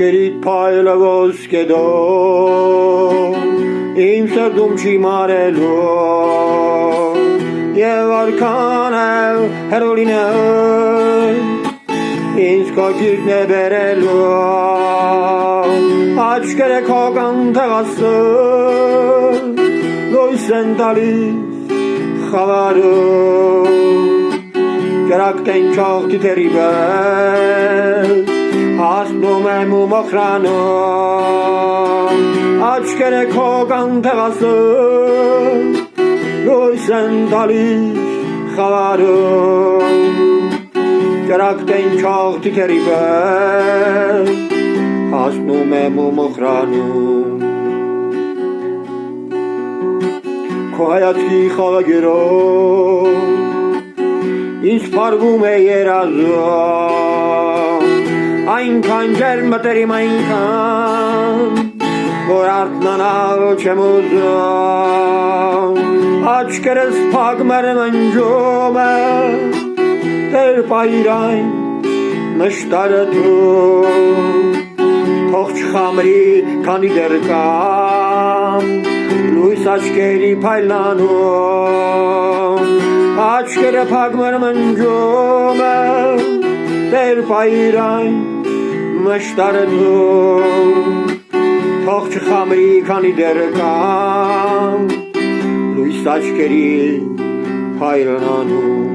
Աչքերիդ փայլը ոսկեդով Իմ սրտում չի մարելու Եվ արքան է հերոլինը Ինձ կոկիրքն է բերելու Աչքերը քո կանթեղասը Լույս են տալիս խավարում Կրակ տենչող տիտերի պես Հասնում եմ ու մոխրանում Աչքերը քո կանթեղասը Լույս են տալիս խավարում Կրակ տենչող տիտերի պես Հասնում եմ ու մոխրանում Քո հայացքի խաղագերով Ինձ պարվում է երազում Այնքան ջերմ մտերիմ այնքան Որ արթնանալ չեմ ուզում Աչքերս փակ մրմնջում է Տեր պահիր այն մշտարը դու Թող չխամրի քանի դեռ կամ Լույս աչքերի փայլանում Աչքերը փակ մրմնջում է Տեր պահիր այն մշտարը դու Թող չխամրի քանի դեռ կամ Լույս աչքերի փայլանում